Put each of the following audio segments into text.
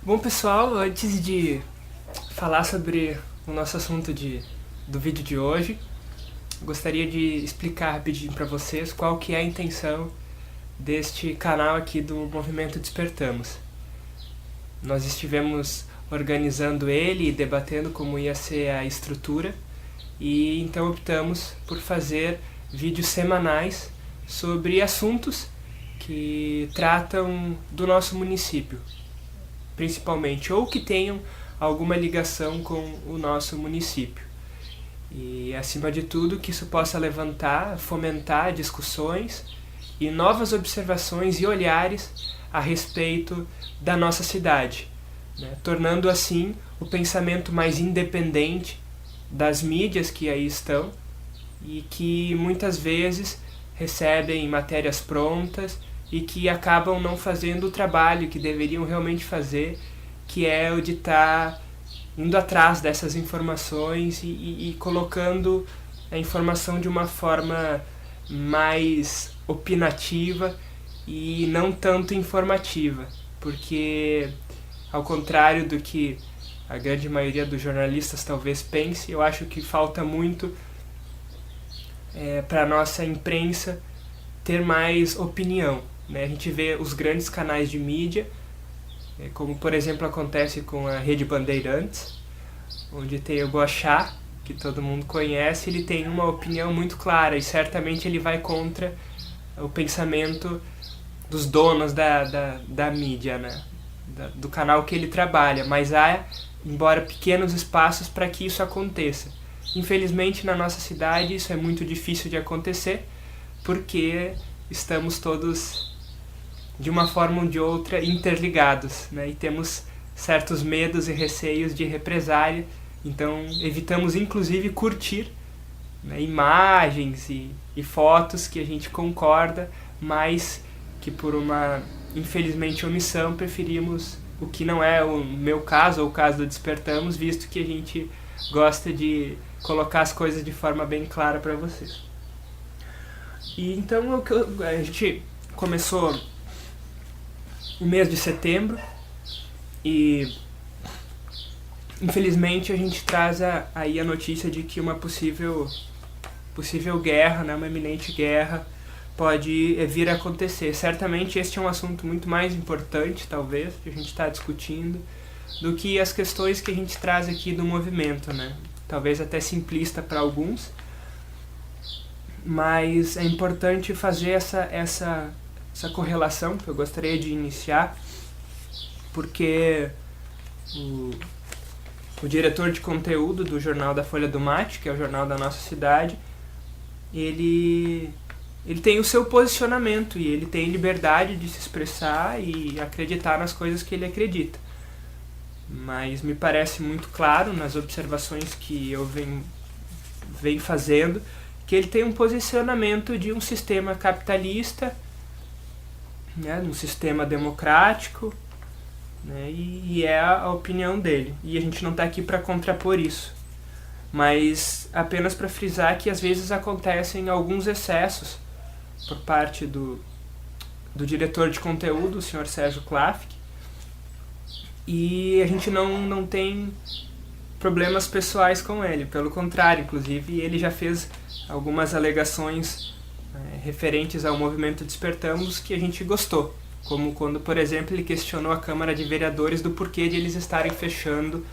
Bom, pessoal, antes de falar sobre o nosso assunto do vídeo de hoje, gostaria de explicar rapidinho para vocês qual que é a intenção deste canal aqui do Movimento Despertamos. Nós estivemos organizando ele e debatendo como ia ser a estrutura, e então optamos por fazer vídeos semanais sobre assuntos que tratam do nosso município, principalmente, ou que tenham alguma ligação com o nosso município. E, acima de tudo, que isso possa levantar, fomentar discussões e novas observações e olhares a respeito da nossa cidade, né? Tornando assim o pensamento mais independente das mídias que aí estão e que muitas vezes recebem matérias prontas e que acabam não fazendo o trabalho que deveriam realmente fazer, que é o de estar indo atrás dessas informações e colocando a informação de uma forma mais opinativa e não tanto informativa, porque, ao contrário do que a grande maioria dos jornalistas talvez pense, eu acho que falta muito para a nossa imprensa ter mais opinião, né? A gente vê os grandes canais de mídia, como por exemplo acontece com a Rede Bandeirantes, onde tem o Boechat, que todo mundo conhece. Ele tem uma opinião muito clara e certamente ele vai contra o pensamento dos donos da mídia, né? Do canal que ele trabalha, mas há, embora pequenos espaços para que isso aconteça. Infelizmente, na nossa cidade isso é muito difícil de acontecer, porque estamos todos, de uma forma ou de outra, interligados, né? E temos certos medos e receios de represália, então evitamos inclusive curtir, né, imagens e fotos que a gente concorda, mas que por uma, infelizmente, omissão preferimos, o que não é o meu caso ou o caso do Despertamos, visto que a gente gosta de colocar as coisas de forma bem clara para vocês. E então a gente começou o mês de setembro e infelizmente a gente traz aí a notícia de que uma possível guerra, né, uma iminente guerra pode vir a acontecer. Certamente este é um assunto muito mais importante, talvez, que a gente está discutindo, do que as questões que a gente traz aqui do movimento, né? Talvez até simplista para alguns, mas é importante fazer essa correlação que eu gostaria de iniciar, porque o diretor de conteúdo do jornal da Folha do Mate, que é o jornal da nossa cidade, ele tem o seu posicionamento e ele tem liberdade de se expressar e acreditar nas coisas que ele acredita. Mas me parece muito claro, nas observações que eu venho fazendo, que ele tem um posicionamento de um sistema capitalista, né, um sistema democrático, né, e é a opinião dele. E a gente não está aqui para contrapor isso, mas apenas para frisar que às vezes acontecem alguns excessos por parte do diretor de conteúdo, o Sr. Sérgio Klafke, e a gente não tem problemas pessoais com ele, pelo contrário, inclusive ele já fez algumas alegações referentes ao movimento Despertamos que a gente gostou, como quando, por exemplo, ele questionou a Câmara de Vereadores do porquê de eles estarem fechando,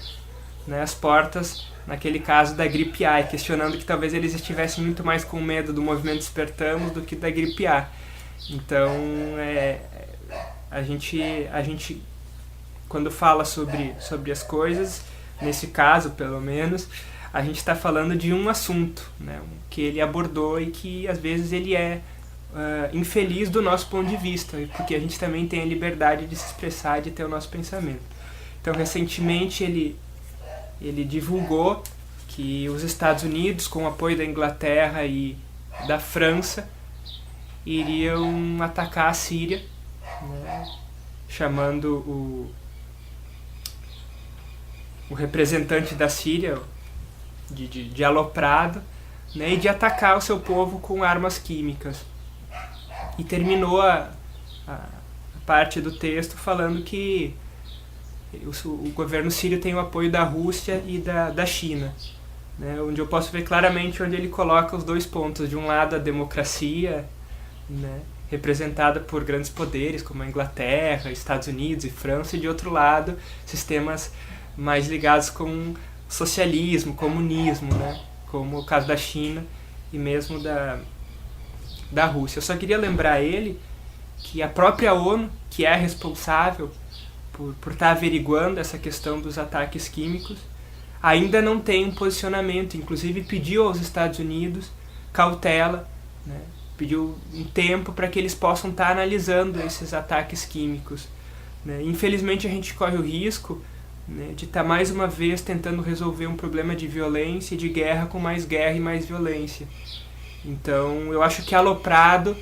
né, as portas naquele caso da gripe A, questionando que talvez eles estivessem muito mais com medo do movimento Despertamos do que da gripe A. Então, a gente quando fala sobre as coisas, nesse caso pelo menos, a gente está falando de um assunto, né, que ele abordou e que às vezes ele é infeliz do nosso ponto de vista, porque a gente também tem a liberdade de se expressar, de ter o nosso pensamento. Então, recentemente ele divulgou que os Estados Unidos, com o apoio da Inglaterra e da França, iriam atacar a Síria, né, chamando o representante da Síria de aloprado, né, e de atacar o seu povo com armas químicas. E terminou a parte do texto falando que o governo sírio tem o apoio da Rússia e da China, né, onde eu posso ver claramente onde ele coloca os dois pontos. De um lado, a democracia, né, representada por grandes poderes como a Inglaterra, Estados Unidos e França, e de outro lado, sistemas mais ligados com socialismo, comunismo, né, como o caso da China e mesmo da Rússia. Eu só queria lembrar ele que a própria ONU, que é responsável por estar averiguando essa questão dos ataques químicos, ainda não tem um posicionamento. Inclusive pediu aos Estados Unidos cautela, né? Pediu um tempo para que eles possam estar analisando esses ataques químicos, né? Infelizmente a gente corre o risco, né, de estar mais uma vez tentando resolver um problema de violência e de guerra com mais guerra e mais violência. Então eu acho que aloprado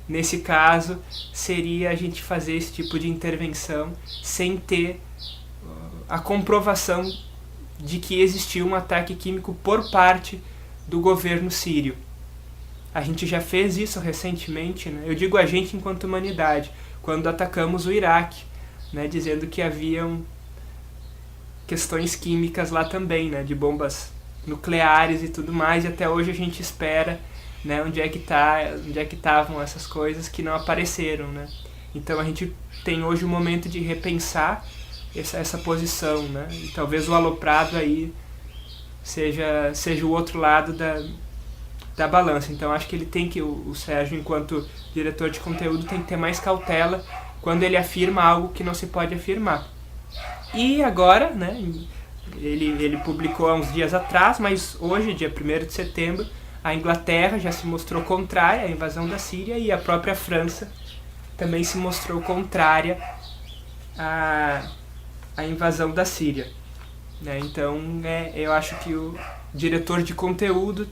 nesse caso seria a gente fazer esse tipo de intervenção sem ter a comprovação de que existiu um ataque químico por parte do governo sírio. A gente já fez isso recentemente, né? Eu digo a gente enquanto humanidade, quando atacamos o Iraque, né, dizendo que haviam questões químicas lá também, né, de bombas nucleares e tudo mais, e até hoje a gente espera, né, onde é que estavam essas coisas que não apareceram, né? Então a gente tem hoje um momento de repensar essa posição, né? E talvez o aloprado aí seja o outro lado da balança. Então acho que ele tem que, o Sérgio, enquanto diretor de conteúdo, tem que ter mais cautela quando ele afirma algo que não se pode afirmar. E agora, né, ele publicou há uns dias atrás, mas hoje, dia 1º de setembro, a Inglaterra já se mostrou contrária à invasão da Síria e a própria França também se mostrou contrária à invasão da Síria, né? Então eu acho que o diretor de conteúdo,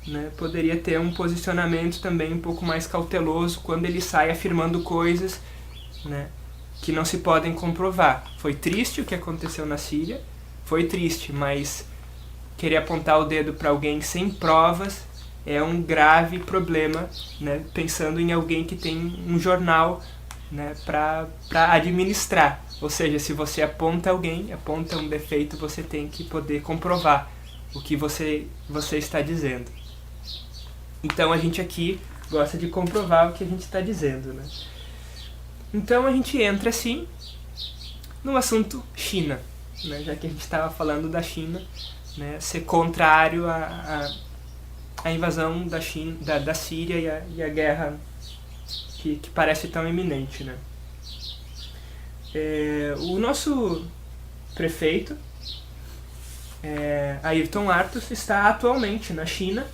né, poderia ter um posicionamento também um pouco mais cauteloso quando ele sai afirmando coisas, né, que não se podem comprovar. Foi triste o que aconteceu na Síria, foi triste, mas querer apontar o dedo para alguém sem provas é um grave problema, né, pensando em alguém que tem um jornal, né, para administrar. Ou seja, se você aponta alguém, aponta um defeito, você tem que poder comprovar o que você está dizendo. Então a gente aqui gosta de comprovar o que a gente está dizendo, né? Então a gente entra assim no assunto China, né? Já que a gente estava falando da China, né, ser contrário à invasão da China, da Síria e a guerra que parece tão iminente, né? O nosso prefeito, Ayrton Artus, está atualmente na China.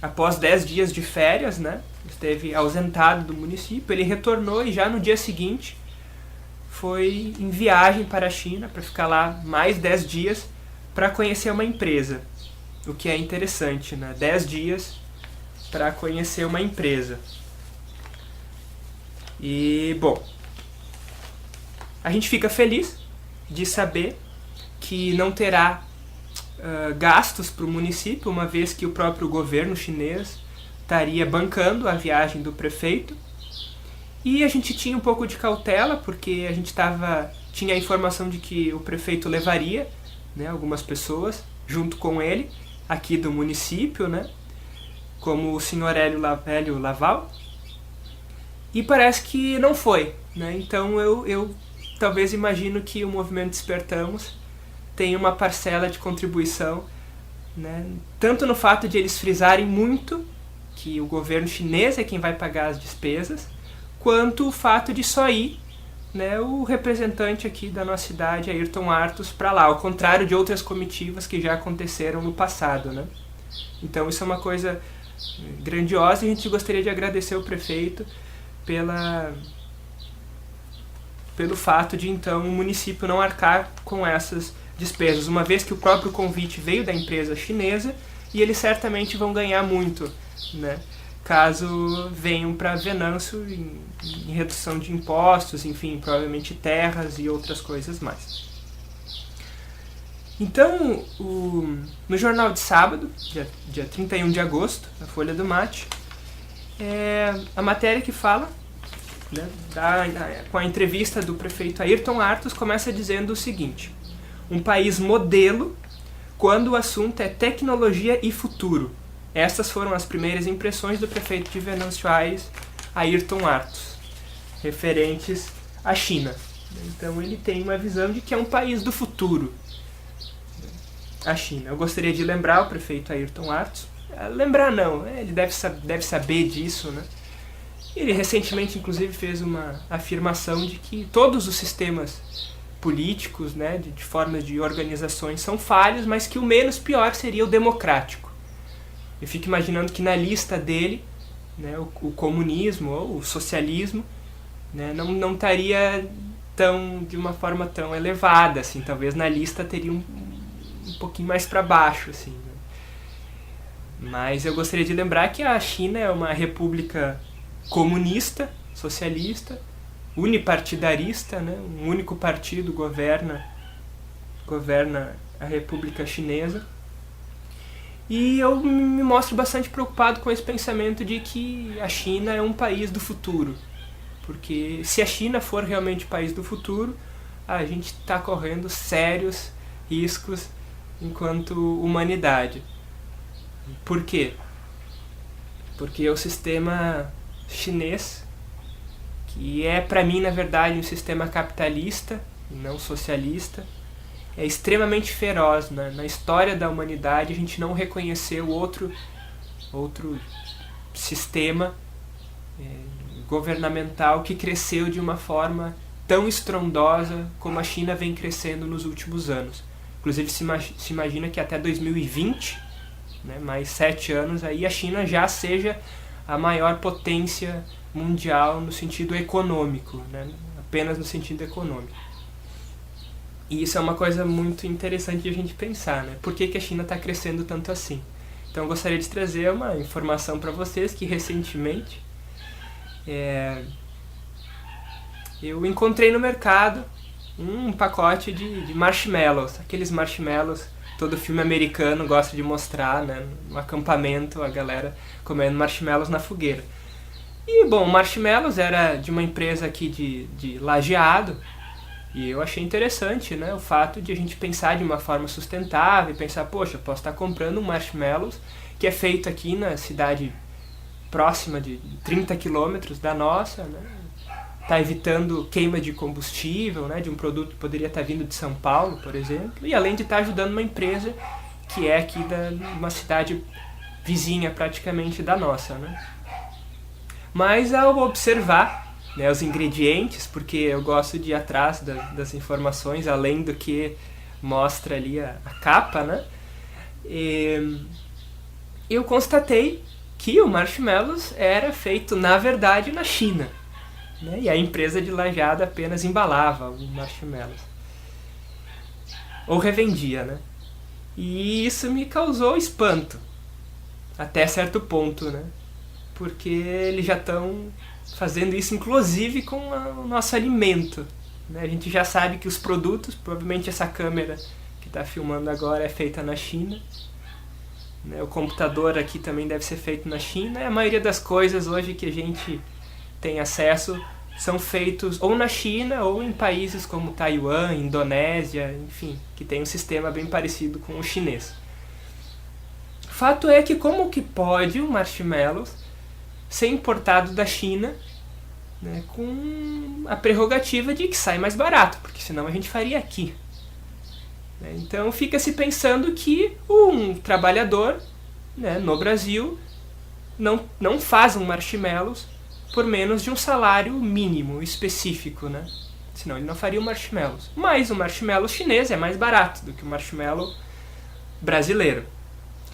Após 10 dias de férias, né, esteve ausentado do município, ele retornou e já no dia seguinte foi em viagem para a China para ficar lá mais 10 dias para conhecer uma empresa, o que é interessante, né? 10 dias para conhecer uma empresa. E, bom, a gente fica feliz de saber que não terá gastos para o município, uma vez que o próprio governo chinês estaria bancando a viagem do prefeito. E a gente tinha um pouco de cautela, porque a gente tinha a informação de que o prefeito levaria, né, algumas pessoas junto com ele, aqui do município, né, como o senhor Hélio Laval. E parece que não foi, né? Então eu talvez imagino que o movimento Despertamos tem uma parcela de contribuição, né, tanto no fato de eles frisarem muito que o governo chinês é quem vai pagar as despesas, quanto o fato de só ir, né, o representante aqui da nossa cidade, Ayrton Artus, para lá, ao contrário de outras comitivas que já aconteceram no passado, né? Então isso é uma coisa grandiosa e a gente gostaria de agradecer ao prefeito pelo fato de então o município não arcar com essas despesas, uma vez que o próprio convite veio da empresa chinesa e eles certamente vão ganhar muito, né, caso venham para Venâncio em redução de impostos, enfim, provavelmente terras e outras coisas mais. Então, no jornal de sábado, dia 31 de agosto, na Folha do Mate, a matéria que fala, né, com a entrevista do prefeito Ayrton Artos, começa dizendo o seguinte: um país modelo quando o assunto é tecnologia e futuro. Essas foram as primeiras impressões do prefeito de Venâncio Aires, Ayrton Artos, referentes à China. Então ele tem uma visão de que é um país do futuro, a China. Eu gostaria de lembrar o prefeito Ayrton Artos, lembrar não, ele deve saber disso, né? Ele recentemente, inclusive, fez uma afirmação de que todos os sistemas políticos, né, de formas de organizações são falhos, mas que o menos pior seria o democrático. Eu fico imaginando que na lista dele, né, o comunismo ou o socialismo, né, não estaria de uma forma tão elevada, assim, talvez na lista teria um pouquinho mais para baixo, assim, né? Mas eu gostaria de lembrar que a China é uma república comunista, socialista, unipartidarista, né? Um único partido governa a República Chinesa. E eu me mostro bastante preocupado com esse pensamento de que a China é um país do futuro. Porque se a China for realmente o país do futuro, a gente está correndo sérios riscos enquanto humanidade. Por quê? Porque o sistema chinês, que é para mim na verdade um sistema capitalista, não socialista, é extremamente feroz. Na história da humanidade a gente não reconheceu outro sistema governamental que cresceu de uma forma tão estrondosa como a China vem crescendo nos últimos anos. Inclusive se imagina que até 2020, né, mais 7 anos, aí a China já seja a maior potência mundial no sentido econômico, né, apenas no sentido econômico. E isso é uma coisa muito interessante de a gente pensar, né? Por que a China está crescendo tanto assim? Então eu gostaria de trazer uma informação para vocês que recentemente eu encontrei no mercado um pacote de marshmallows, aqueles marshmallows todo filme americano gosta de mostrar, né? No acampamento, a galera comendo marshmallows na fogueira. E, bom, marshmallows era de uma empresa aqui de Lajeado, e eu achei interessante, né, o fato de a gente pensar de uma forma sustentável, e pensar, poxa, eu posso estar comprando um marshmallows que é feito aqui na cidade próxima de 30 quilômetros da nossa, né, tá evitando queima de combustível, né, de um produto que poderia estar vindo de São Paulo, por exemplo, e além de estar ajudando uma empresa que é aqui uma cidade vizinha praticamente da nossa, né. Mas ao observar, né, os ingredientes, porque eu gosto de ir atrás das informações, além do que mostra ali a capa, né? Eu constatei que o marshmallows era feito, na verdade, na China, né? E a empresa de Lajeado apenas embalava o marshmallows. Ou revendia, né? E isso me causou espanto, até certo ponto, né? Porque eles já estão fazendo isso inclusive com o nosso alimento, né? A gente já sabe que os produtos, provavelmente essa câmera que está filmando agora é feita na China, né? O computador aqui também deve ser feito na China, e a maioria das coisas hoje que a gente tem acesso são feitos ou na China ou em países como Taiwan, Indonésia, enfim, que tem um sistema bem parecido com o chinês. O fato é que como que pode o marshmallows ser importado da China, né, com a prerrogativa de que sai mais barato, porque senão a gente faria aqui. Então fica-se pensando que um trabalhador, né, no Brasil não faz um marshmallows por menos de um salário mínimo específico, né? Senão ele não faria o marshmallows. Mas o marshmallow chinês é mais barato do que o marshmallow brasileiro.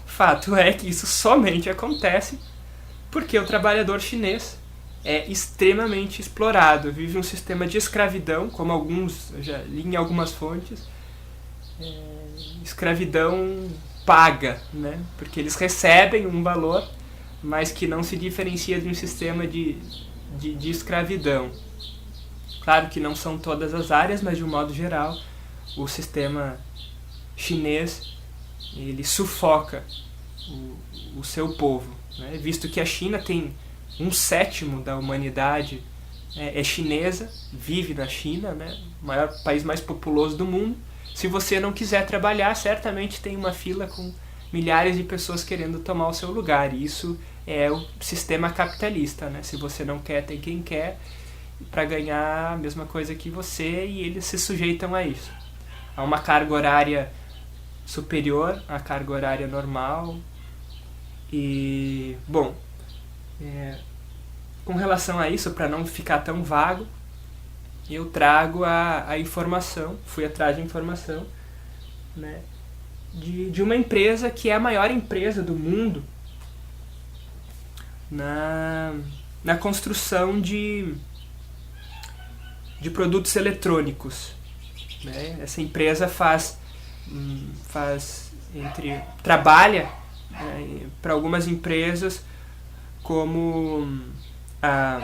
Fato é que isso somente acontece porque o trabalhador chinês é extremamente explorado, vive um sistema de escravidão, como alguns, eu já li em algumas fontes, escravidão paga, né? Porque eles recebem um valor, mas que não se diferencia de um sistema de escravidão. Claro que não são todas as áreas, mas de um modo geral, o sistema chinês ele sufoca o seu povo, né? Visto que a China tem 1/7 da humanidade é chinesa, vive na China, né? O maior país mais populoso do mundo. Se você não quiser trabalhar, certamente tem uma fila com milhares de pessoas querendo tomar o seu lugar. E isso é o sistema capitalista, né? Se você não quer, tem quem quer para ganhar a mesma coisa que você, e eles se sujeitam a isso. Há uma carga horária superior à carga horária normal. E, bom, com relação a isso, para não ficar tão vago, eu trago a informação, fui atrás de informação, né, de uma empresa que é a maior empresa do mundo na construção de produtos eletrônicos. Né? Essa empresa trabalha, né, para algumas empresas como a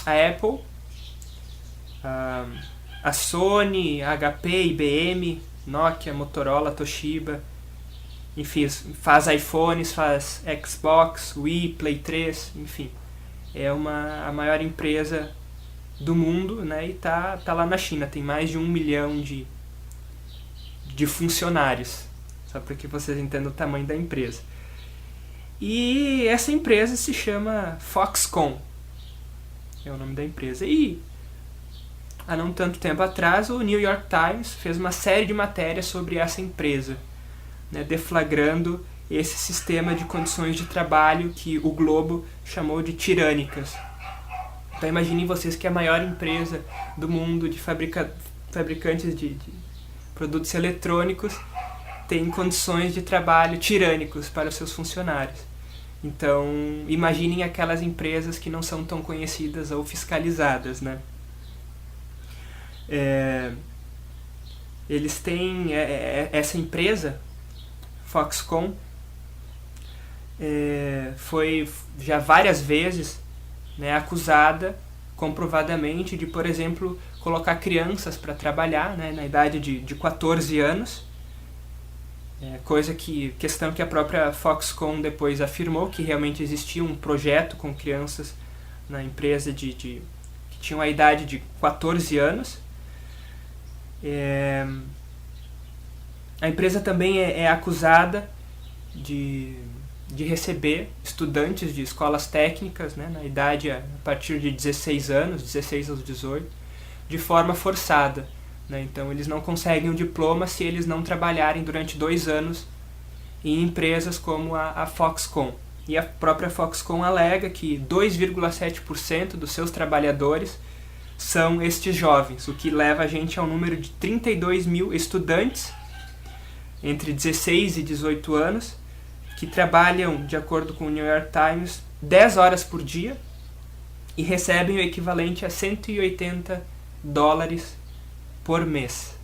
Apple, a Sony, a HP, IBM, Nokia, Motorola, Toshiba, enfim, faz iPhones, faz Xbox, Wii, Play 3, enfim. É a maior empresa do mundo, né, e tá lá na China, tem mais de 1 milhão de funcionários, só para que vocês entendam o tamanho da empresa. E essa empresa se chama Foxconn, é o nome da empresa. E há não tanto tempo atrás, o New York Times fez uma série de matérias sobre essa empresa, né, deflagrando esse sistema de condições de trabalho que o Globo chamou de tirânicas. Então imaginem vocês que a maior empresa do mundo de fabricantes de produtos eletrônicos tem condições de trabalho tirânicos para os seus funcionários. Então imaginem aquelas empresas que não são tão conhecidas ou fiscalizadas, né? Eles têm essa empresa, Foxconn, foi já várias vezes, né, acusada comprovadamente de, por exemplo, colocar crianças para trabalhar, né, na idade de 14 anos, questão que a própria Foxconn depois afirmou, que realmente existia um projeto com crianças na empresa que tinham a idade de 14 anos. A empresa também é acusada de receber estudantes de escolas técnicas, né, na idade a partir de 16 anos, 16 aos 18, de forma forçada. Né? Então eles não conseguem o diploma se eles não trabalharem durante 2 anos em empresas como a Foxconn. E a própria Foxconn alega que 2,7% dos seus trabalhadores são estes jovens, o que leva a gente ao número de 32 mil estudantes entre 16 e 18 anos, que trabalham, de acordo com o New York Times, 10 horas por dia e recebem o equivalente a $180 por mês.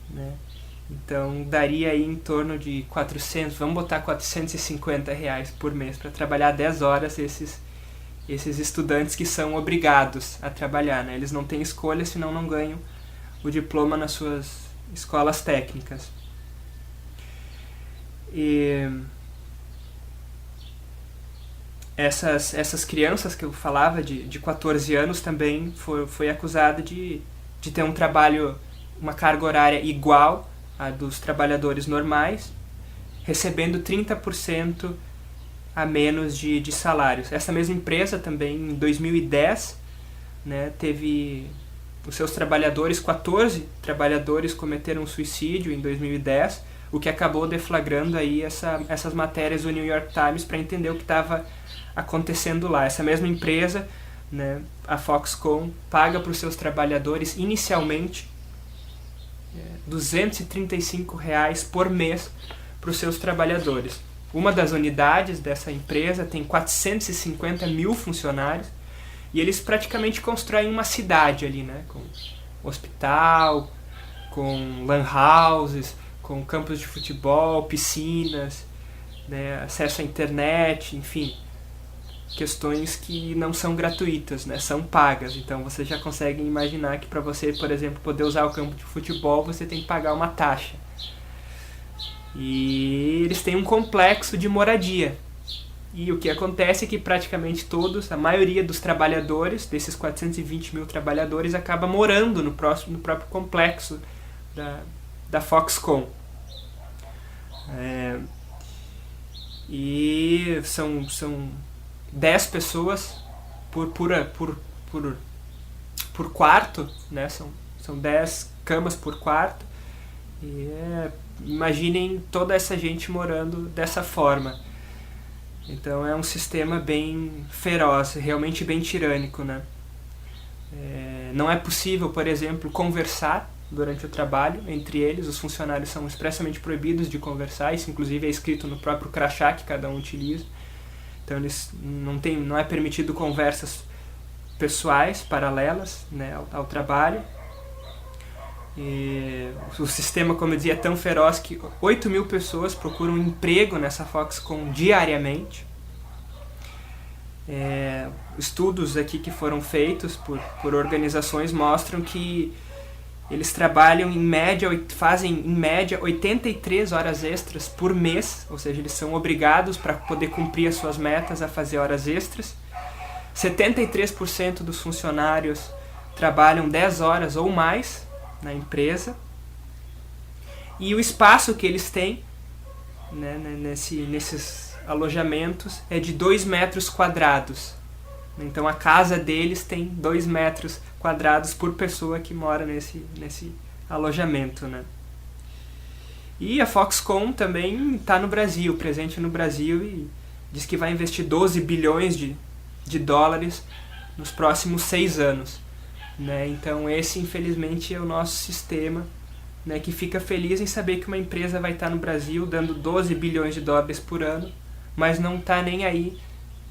Né? Então daria aí em torno de 400, vamos botar R$450 por mês para trabalhar 10 horas esses estudantes que são obrigados a trabalhar. Né? Eles não têm escolha, senão não ganham o diploma nas suas escolas técnicas. E essas crianças que eu falava de 14 anos também foi acusada de ter um trabalho, uma carga horária igual à dos trabalhadores normais, recebendo 30% a menos de salários. Essa mesma empresa também, em 2010, né, teve os seus trabalhadores, 14 trabalhadores cometeram suicídio em 2010, o que acabou deflagrando aí essas matérias do New York Times para entender o que estava acontecendo lá. Essa mesma empresa, né, a Foxconn, paga para os seus trabalhadores inicialmente R$235 por mês para os seus trabalhadores. Uma das unidades dessa empresa tem 450 mil funcionários e eles praticamente constroem uma cidade ali, né, com hospital, com lan houses, com campos de futebol, piscinas, né, acesso à internet, enfim, questões que não são gratuitas, né, são pagas. Então você já consegue imaginar que para você, por exemplo, poder usar o campo de futebol, você tem que pagar uma taxa. E eles têm um complexo de moradia. E o que acontece é que praticamente todos, a maioria dos trabalhadores, desses 420 mil trabalhadores, acaba morando no próprio complexo da Foxconn. E são 10 pessoas por quarto, né? São 10 camas por quarto. E imaginem toda essa gente morando dessa forma. Então é um sistema bem feroz, realmente bem tirânico, né? Não é possível, por exemplo, conversar durante o trabalho entre eles. Os funcionários são expressamente proibidos de conversar. Isso inclusive é escrito no próprio crachá que cada um utiliza. Então eles não é permitido conversas pessoais paralelas, né, ao trabalho. E o sistema, como eu dizia, é tão feroz que 8 mil pessoas procuram emprego nessa Foxconn diariamente. Estudos aqui que foram feitos por organizações mostram que eles trabalham fazem em média 83 horas extras por mês, ou seja, eles são obrigados para poder cumprir as suas metas a fazer horas extras. 73% dos funcionários trabalham 10 horas ou mais na empresa, e o espaço que eles têm, né, nesses alojamentos é de 2 metros quadrados. Então a casa deles tem 2 metros quadrados por pessoa que mora nesse alojamento, né? E a Foxconn também está no Brasil, presente no Brasil, e diz que vai investir 12 bilhões de dólares nos próximos 6 anos. Né? Então esse, infelizmente, é o nosso sistema, né, que fica feliz em saber que uma empresa vai estar no Brasil dando 12 bilhões de dólares por ano, mas não está nem aí,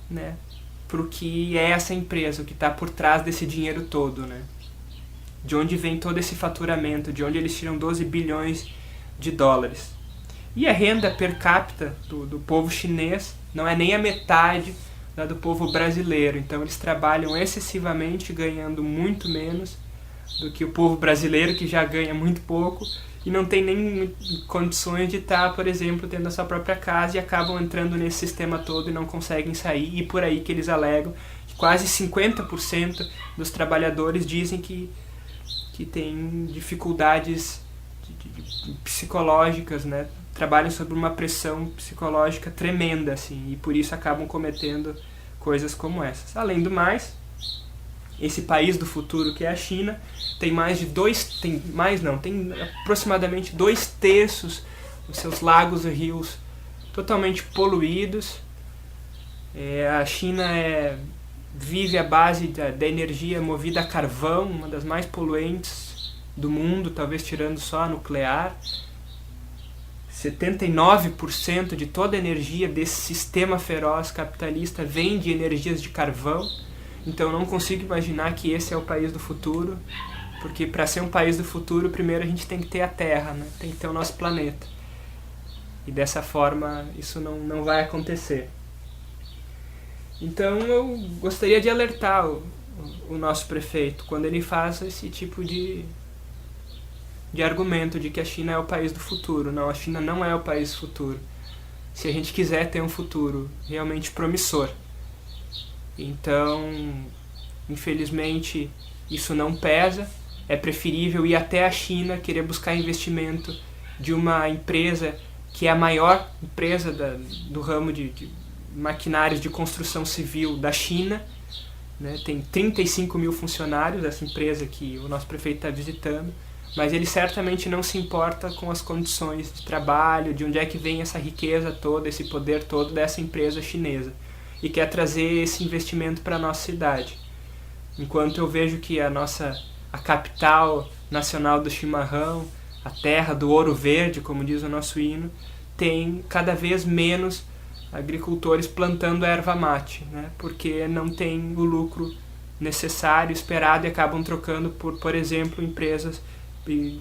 né, para o que é essa empresa, o que está por trás desse dinheiro todo, né? De onde vem todo esse faturamento, de onde eles tiram 12 bilhões de dólares. E a renda per capita do povo chinês não é nem a metade da do povo brasileiro. Então eles trabalham excessivamente, ganhando muito menos do que o povo brasileiro, que já ganha muito pouco e não tem nem condições de estar, por exemplo, tendo a sua própria casa, e acabam entrando nesse sistema todo e não conseguem sair. E por aí que eles alegam que quase 50% dos trabalhadores dizem que têm dificuldades psicológicas, né? Trabalham sob uma pressão psicológica tremenda, assim, e por isso acabam cometendo coisas como essas. Além do mais, esse país do futuro, que é a China, tem aproximadamente 2/3 dos seus lagos e rios totalmente poluídos. A China vive à base da energia movida a carvão, uma das mais poluentes do mundo, talvez tirando só a nuclear. 79% de toda a energia desse sistema feroz capitalista vem de energias de carvão. Então eu não consigo imaginar que esse é o país do futuro, porque para ser um país do futuro, primeiro a gente tem que ter a Terra, né? Tem que ter o nosso planeta. E dessa forma isso não vai acontecer. Então eu gostaria de alertar o nosso prefeito quando ele faz esse tipo de argumento de que a China é o país do futuro. Não, a China não é o país do futuro. Se a gente quiser ter um futuro realmente promissor. Então, infelizmente, isso não pesa. É preferível ir até a China, querer buscar investimento de uma empresa que é a maior empresa do ramo de maquinários de construção civil da China, né? Tem 35 mil funcionários, essa empresa que o nosso prefeito está visitando, mas ele certamente não se importa com as condições de trabalho, de onde é que vem essa riqueza toda, esse poder todo dessa empresa chinesa, e quer trazer esse investimento para a nossa cidade. Enquanto eu vejo que a capital nacional do chimarrão, a terra do ouro verde, como diz o nosso hino, tem cada vez menos agricultores plantando erva mate, né? Porque não tem o lucro necessário, esperado, e acabam trocando por exemplo, empresas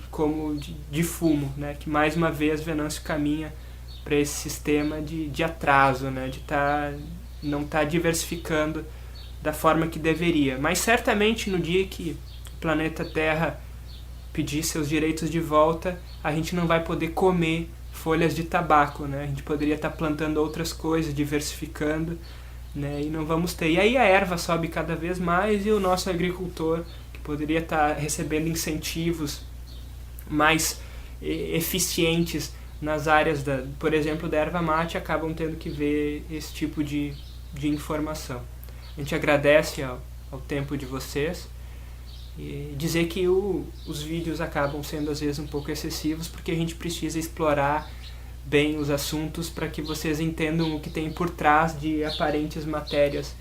como de fumo, né? Que mais uma vez Venâncio caminha para esse sistema de atraso, né? De não estar diversificando da forma que deveria. Mas certamente no dia que o planeta Terra pedir seus direitos de volta, a gente não vai poder comer folhas de tabaco, né? A gente poderia estar plantando outras coisas, diversificando, né? E não vamos ter. E aí a erva sobe cada vez mais e o nosso agricultor, que poderia estar recebendo incentivos mais eficientes nas áreas, por exemplo, da erva mate, acabam tendo que ver esse tipo de informação. A gente agradece ao tempo de vocês e dizer que os vídeos acabam sendo às vezes um pouco excessivos porque a gente precisa explorar bem os assuntos para que vocês entendam o que tem por trás de aparentes matérias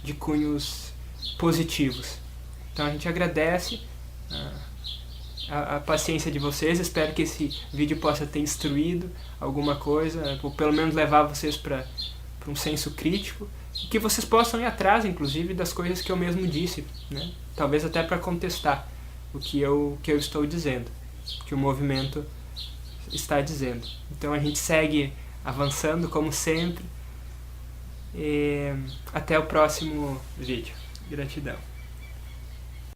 de cunhos positivos. Então a gente agradece a paciência de vocês, espero que esse vídeo possa ter instruído alguma coisa, ou pelo menos levar vocês para um senso crítico, e que vocês possam ir atrás, inclusive, das coisas que eu mesmo disse, né? Talvez até para contestar o que eu estou dizendo, que o movimento está dizendo. Então a gente segue avançando, como sempre, e até o próximo vídeo. Gratidão.